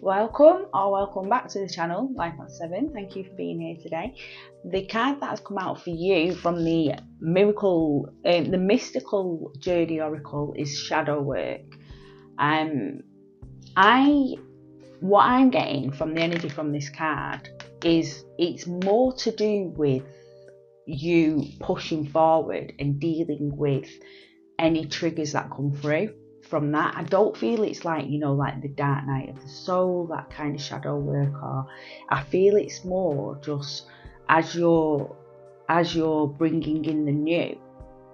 Welcome or welcome back to the channel, Life at 7. Thank you for being here today. The card that has come out for you from the the mystical journey oracle is shadow work. What I'm getting from the energy from this card is it's more to do with you pushing forward and dealing with any triggers that come through from that. I don't feel it's like, like the dark night of the soul, that kind of shadow work, or I feel it's more just as you're bringing in the new,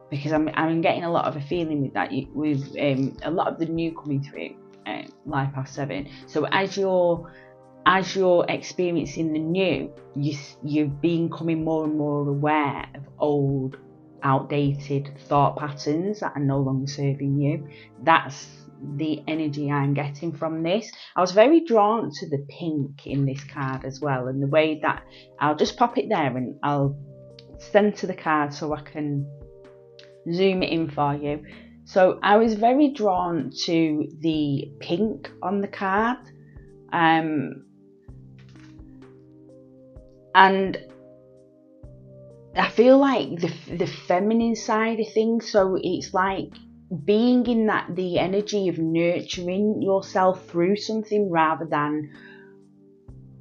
because I'm getting a lot of a feeling with that, with a lot of the new coming through Life Past 7. So as you're experiencing the new, you're becoming more and more aware of old, outdated thought patterns that are no longer serving you. That's the energy I'm getting from this. I was very drawn to the pink in this card as well, and the way that I'll just pop it there and I'll center the card so I can zoom it in for you. So I was very drawn to the pink on the card, and I feel like the feminine side of things. So it's like being in the energy of nurturing yourself through something rather than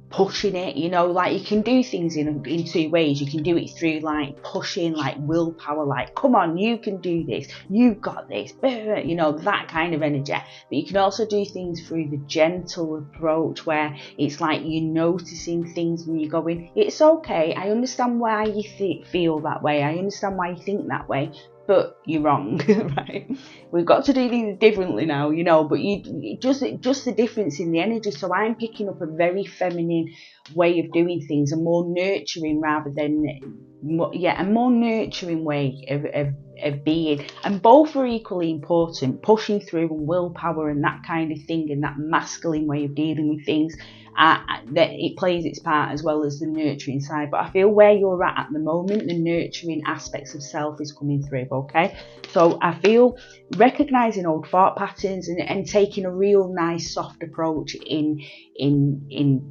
pushing it. Like you can do things in two ways. You can do it through like pushing, like willpower, like come on, you can do this, you've got this, that kind of energy. But you can also do things through the gentle approach, where it's like you're noticing things and you're going, it's okay, I understand why you feel that way, I understand why you think that way, but you're wrong. Right? We've got to do things differently now, but you just the difference in the energy. So I'm picking up a very feminine way of doing things, a more nurturing rather than a more nurturing way of being, and both are equally important. Pushing through and willpower and that kind of thing, and that masculine way of dealing with things, that it plays its part, as well as the nurturing side. But I feel where you're at the moment, the nurturing aspects of self is coming through. Okay, so I feel recognizing old thought patterns and taking a real nice soft approach in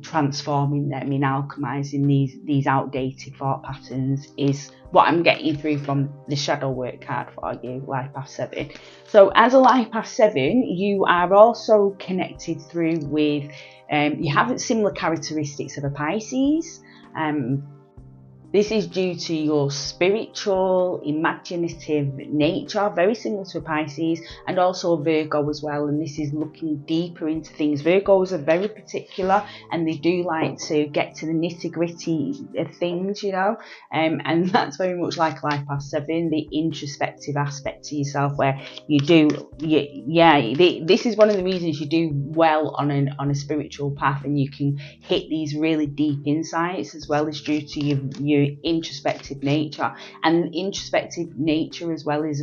transforming them, in alchemizing these outdated thought patterns, is what I'm getting through from the shadow work card for you, Life Past 7. So as a Life Past 7, you are also connected through with you have similar characteristics of a Pisces. This is due to your spiritual, imaginative nature, very similar to a Pisces, and also a Virgo as well. And this is looking deeper into things. Virgos are very particular, and they do like to get to the nitty-gritty of things, and that's very much like Life Past 7, the introspective aspect to yourself, where this is one of the reasons you do well on a spiritual path, and you can hit these really deep insights, as well as due to your introspective nature. And introspective nature as well is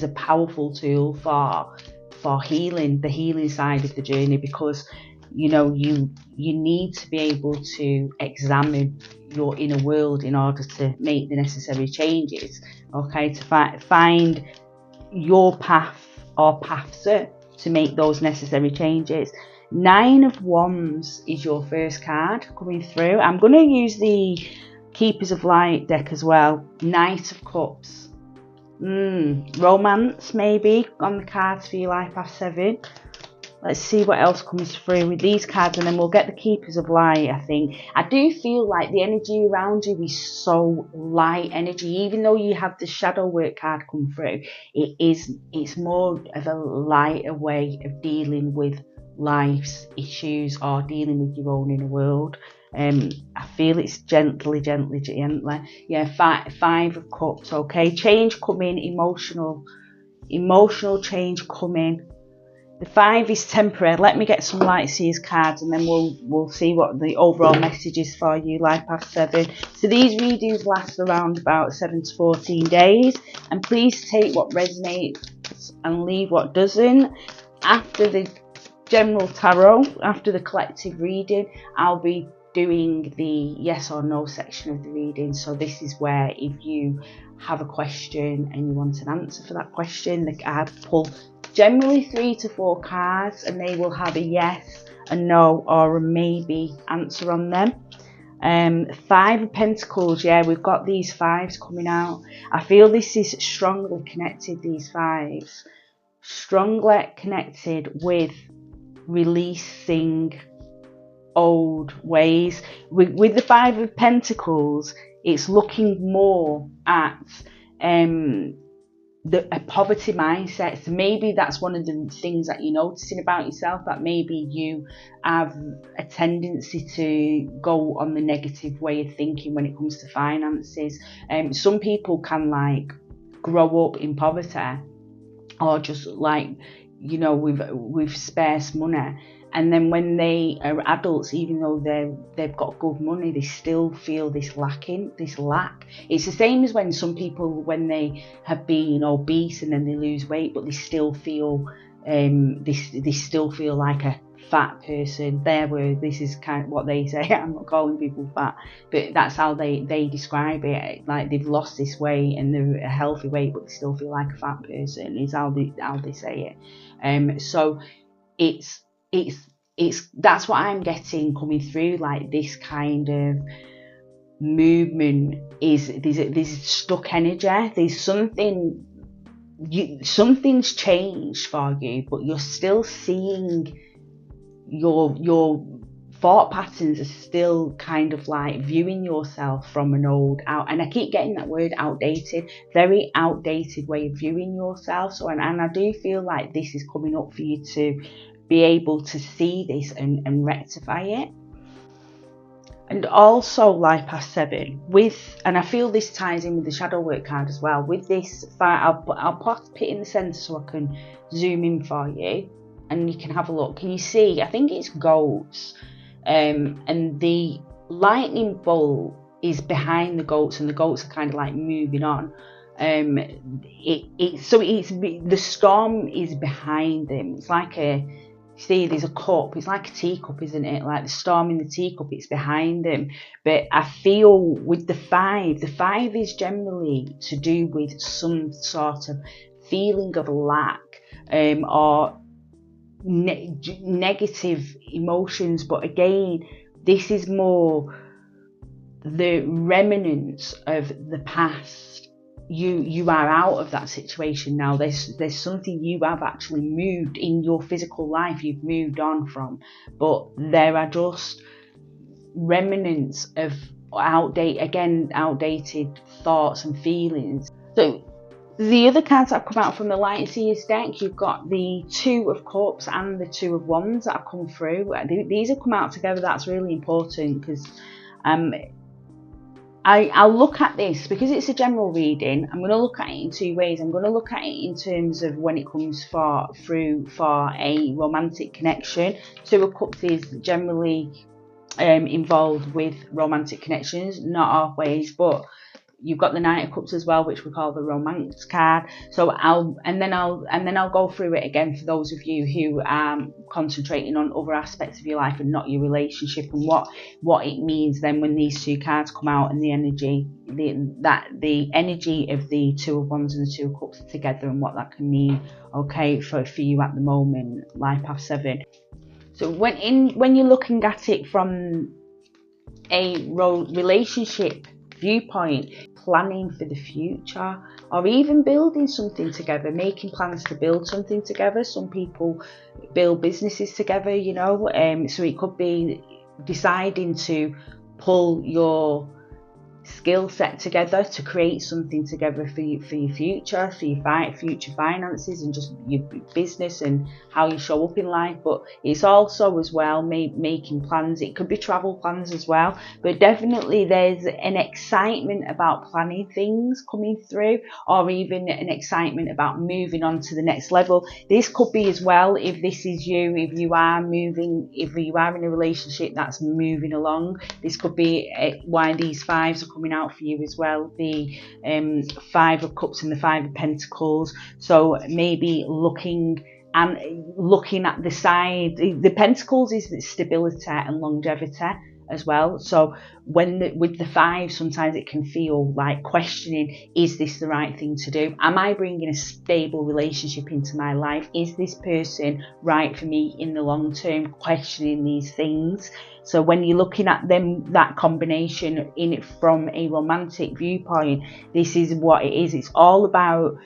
a powerful tool for healing, the healing side of the journey, because you need to be able to examine your inner world in order to make the necessary changes, okay, to find your path or paths to make those necessary changes. 9 of Wands is your first card coming through. I'm going to use the Keepers of Light deck as well. Knight of Cups. Romance maybe on the cards for your Life Past 7. Let's see what else comes through with these cards, and then we'll get the Keepers of Light. I think I do feel like the energy around you is so light energy, even though you have the shadow work card come through. It's more of a lighter way of dealing with life's issues or dealing with your own inner world. I feel it's gently. Yeah, five of Cups. Okay, change coming, emotional change coming. The 5 is temporary. Let me get some Light Seers cards, and then we'll see what the overall message is for you, Life Past 7. So these readings last around about 7 to 14 days, and please take what resonates and leave what doesn't. After the general tarot, after the collective reading, I'll be doing the yes or no section of the reading. So this is where, if you have a question and you want an answer for that question, I'd pull generally 3 to 4 cards, and they will have a yes, a no, or a maybe answer on them. 5 of Pentacles, yeah, we've got these 5s coming out. I feel this is strongly connected, these 5s. Strongly connected with releasing old ways. With the 5 of Pentacles, it's looking more at a poverty mindset. So maybe that's one of the things that you're noticing about yourself, that maybe you have a tendency to go on the negative way of thinking when it comes to finances. Some people can like grow up in poverty, or just like, you know, with sparse money, and then when they are adults, even though they've got good money, they still feel this lack. It's the same as when some people, when they have been obese and then they lose weight, but they still feel they still feel like a fat person. This is kind of what they say. I'm not calling people fat, but that's how they describe it. Like they've lost this weight and they're a healthy weight, but they still feel like a fat person, is how they say it. So it's that's what I'm getting coming through. Like this kind of movement is there's stuck energy. There's something's changed for you, but you're still seeing your thought patterns are still kind of like viewing yourself from an old out, and I keep getting that word outdated, very outdated way of viewing yourself. So and I do feel like this is coming up for you to be able to see this and rectify it. And also life past 7 and I feel this ties in with the shadow work card as well. With this, I'll pop it in the center so I can zoom in for you and you can have a look. Can you see? I think it's goats, and the lightning bolt is behind the goats, and the goats are kind of like moving on. So the storm is behind them. It's like see, there's a cup. It's like a teacup, isn't it? Like the storm in the teacup, it's behind them. But I feel with the 5 is generally to do with some sort of feeling of lack, or negative emotions. But again, this is more the remnants of the past. You are out of that situation now. There's something you have actually moved in your physical life, you've moved on from, but there are just remnants of outdated thoughts and feelings. So the other cards that have come out from the Light Seers deck, you've got the 2 of Cups and the 2 of Wands that have come through. These have come out together. That's really important, because I'll look at this, because it's a general reading, I'm going to look at it in 2 ways. I'm going to look at it in terms of when it comes through for a romantic connection. 2 of Cups is generally involved with romantic connections, not always, but you've got the Knight of Cups as well, which we call the romance card. So I'll go through it again for those of you who are concentrating on other aspects of your life and not your relationship, and what it means then when these 2 cards come out, and the energy of the 2 of Wands and the 2 of Cups together, and what that can mean, okay, for you at the moment, life past 7. So when you're looking at it from a relationship viewpoint, planning for the future, or even building something together, making plans to build something together. Some people build businesses together, you know, so it could be deciding to pull your skill set together to create something together for your future, for your future finances, and just your business and how you show up in life. But it's also as well making plans. It could be travel plans as well, but definitely there's an excitement about planning things coming through, or even an excitement about moving on to the next level. This could be as well, if this is you, if you are in a relationship that's moving along, this could be why these 5s are coming out for you as well. The 5 of Cups and the 5 of Pentacles. So maybe looking at the side, the Pentacles is stability and longevity, as well. So with the 5, sometimes it can feel like questioning, is this the right thing to do? Am I bringing a stable relationship into my life? Is this person right for me in the long term? Questioning these things. So when you're looking at them, that combination in it from a romantic viewpoint, this is what it is. It's all about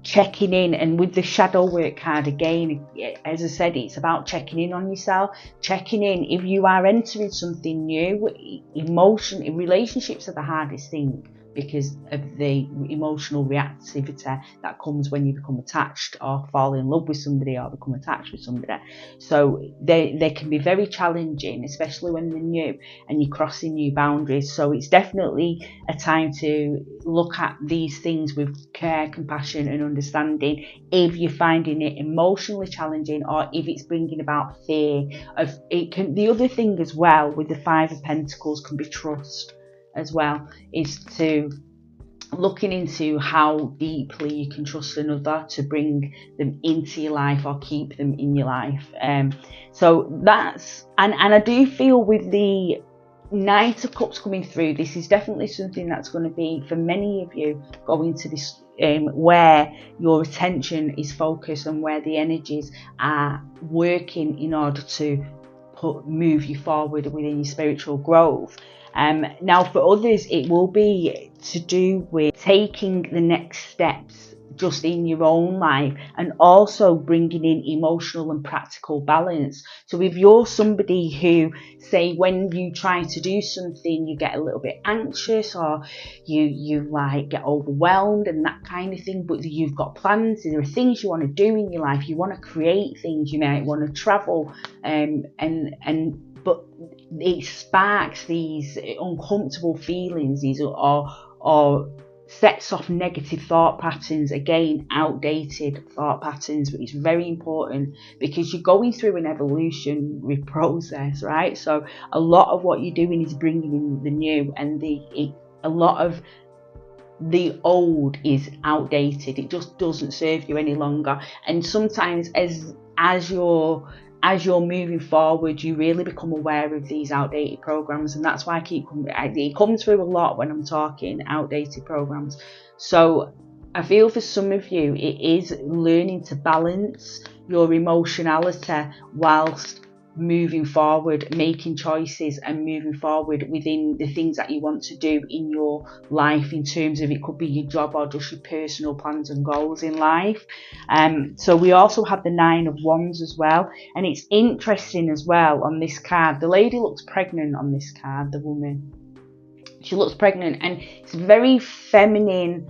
checking in. And with the shadow work card, again, as I said, it's about checking in on yourself, checking in if you are entering something new. Relationships are the hardest thing because of the emotional reactivity that comes when you become attached or fall in love with somebody or become attached with somebody. So they can be very challenging, especially when they're new and you're crossing new boundaries. So it's definitely a time to look at these things with care, compassion and understanding if you're finding it emotionally challenging or if it's bringing about fear of it. The other thing as well with the 5 of Pentacles can be trust as well, is to looking into how deeply you can trust another to bring them into your life or keep them in your life. So that's, and I do feel with the Knight of Cups coming through, this is definitely something that's going to be, for many of you, going to this where your attention is focused and where the energies are working in order to move you forward within your spiritual growth. Now for others, it will be to do with taking the next steps just in your own life and also bringing in emotional and practical balance. So if you're somebody who, say, when you try to do something, you get a little bit anxious or you like get overwhelmed and that kind of thing, but you've got plans, there are things you want to do in your life, you want to create things, you might want to travel, but it sparks these uncomfortable feelings, or sets off negative thought patterns, again outdated thought patterns. But it's very important because you're going through an evolutionary process, right? So a lot of what you're doing is bringing in the new, and a lot of the old is outdated. It just doesn't serve you any longer. And sometimes as you're moving forward, you really become aware of these outdated programs, and that's why it comes through a lot when I'm talking outdated programs. So I feel for some of you, it is learning to balance your emotionality whilst moving forward, making choices and moving forward within the things that you want to do in your life, in terms of, it could be your job or just your personal plans and goals in life. So we also have the 9 of Wands as well, and it's interesting as well on this card. The lady looks pregnant on this card, the woman. She looks pregnant, and it's very feminine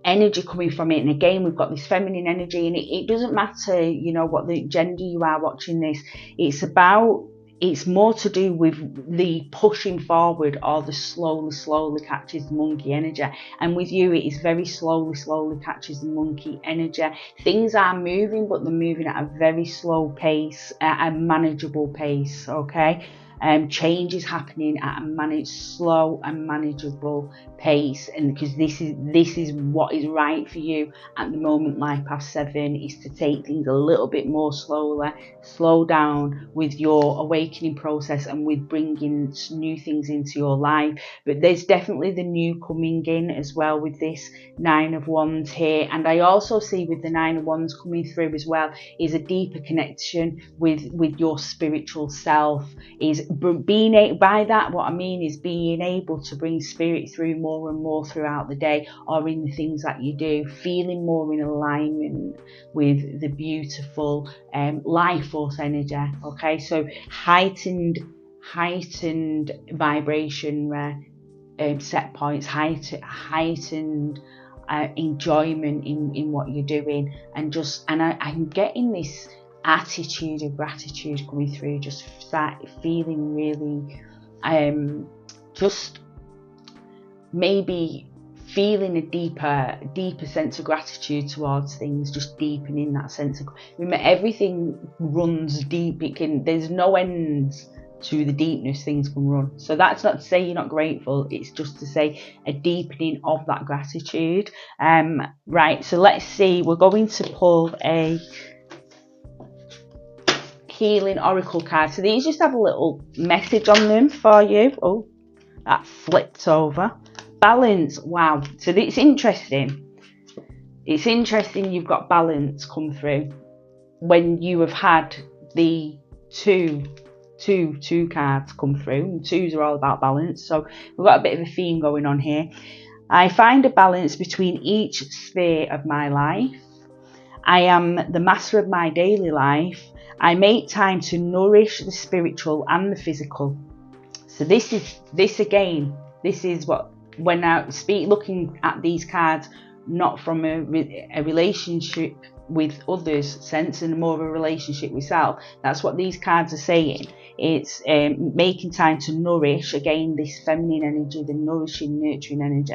energy coming from it. And again, we've got this feminine energy, and it doesn't matter, you know, what the gender you are watching this. It's more to do with the pushing forward or the slowly catches the monkey energy. And with you, it is very slowly catches the monkey energy. Things are moving, but they're moving at a very slow pace, at a manageable pace, okay? Change is happening at a slow and manageable pace, and because this is what is right for you at the moment. Life Path 7 is to take things a little bit more slowly, slow down with your awakening process and with bringing new things into your life. But there's definitely the new coming in as well with this 9 of Wands here. And I also see with the 9 of Wands coming through as well is a deeper connection with your spiritual self. Is being by that, what I mean is being able to bring spirit through more and more throughout the day, or in the things that you do, feeling more in alignment with the beautiful life force energy. Okay, so heightened vibration set points, heightened enjoyment in what you're doing, and I'm getting this attitude of gratitude coming through, just start feeling really just maybe feeling a deeper sense of gratitude towards things, just deepening that sense of, remember, everything runs deep. There's no ends to the deepness things can run. So that's not to say you're not grateful, it's just to say a deepening of that gratitude. Right, so let's see, we're going to pull a healing oracle cards. So these just have a little message on them for you. Oh, that flipped over. Balance. Wow. So it's interesting. It's interesting you've got balance come through when you have had the two cards come through. And twos are all about balance. So we've got a bit of a theme going on here. I find a balance between each sphere of my life. I am the master of my daily life. I make time to nourish the spiritual and the physical. So this is what, when I speak, looking at these cards, not from a relationship with others sense and more of a relationship with self. That's what these cards are saying. It's making time to nourish, again, this feminine energy, the nourishing, nurturing energy.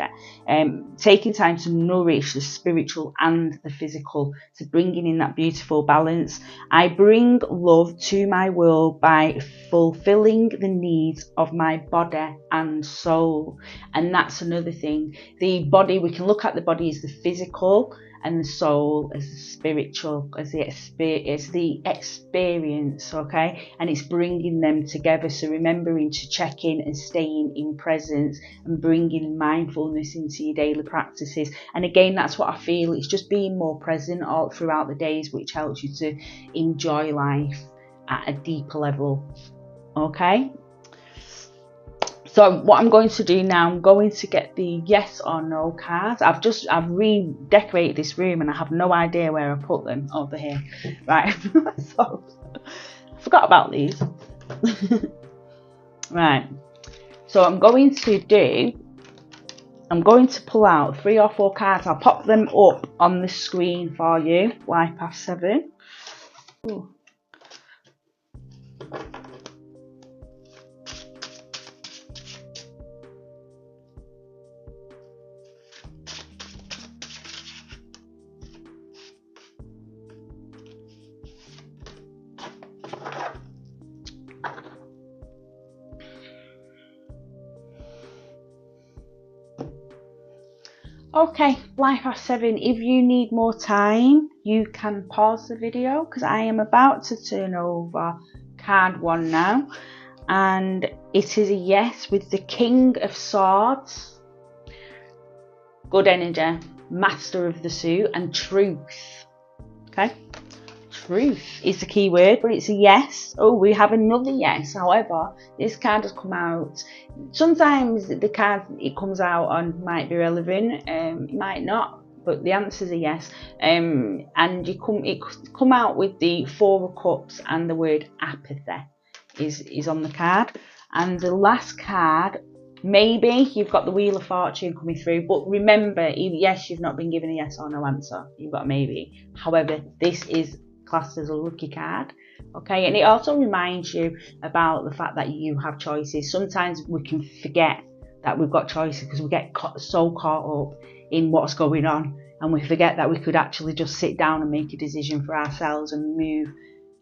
Taking time to nourish the spiritual and the physical, so bringing in that beautiful balance. I bring love to my world by fulfilling the needs of my body and soul. And that's another thing. The body, we can look at the body as the physical, and the soul as the spiritual, as the experience, okay? And it's bringing them together. So remembering to check in and staying in presence and bringing mindfulness into your daily practices. And again, that's what I feel. It's just being more present all throughout the days, which helps you to enjoy life at a deeper level, okay? So what I'm going to do now, I'm going to get the yes or no cards. I've redecorated this room and I have no idea where I put them. Over here, right? So I forgot about these. Right. So I'm going to pull out 3 or 4 cards. I'll pop them up on the screen for you. Life Path 7. Ooh. Okay, Life Path 7, if you need more time, you can pause the video because I am about to turn over card 1 now. And it is a yes with the King of Swords, good energy, Master of the Suit, and truth. Okay, truth is the key word, but it's a yes. Oh, we have another yes. However, this card has come out. Sometimes the card it comes out on might be relevant, it might not, but the answer is a yes. And it come out with the 4 of Cups and the word apathy is on the card. And the last card, maybe you've got the Wheel of Fortune coming through, but remember, yes, you've not been given a yes or no answer. You've got a maybe. However, this is classed as a lucky card, okay? And it also reminds you about the fact that you have choices. Sometimes we can forget that we've got choices because we get so caught up in what's going on, and we forget that we could actually just sit down and make a decision for ourselves and move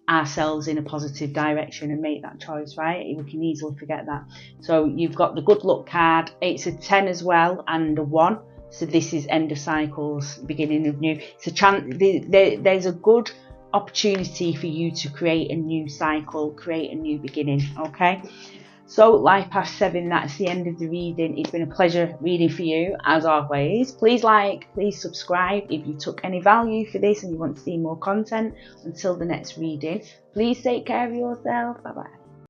ourselves in a positive direction and make that choice, right? We can easily forget that. So you've got the good luck card. It's a 10 as well and a 1. So this is end of cycles, beginning of new. It's a chance. There's a good opportunity for you to create a new cycle, create a new beginning, okay? So Life Path 7, that's the end of the reading. It's been a pleasure reading for you as always. Please please subscribe if you took any value for this and you want to see more content. Until the next reading, please take care of yourself. Bye bye.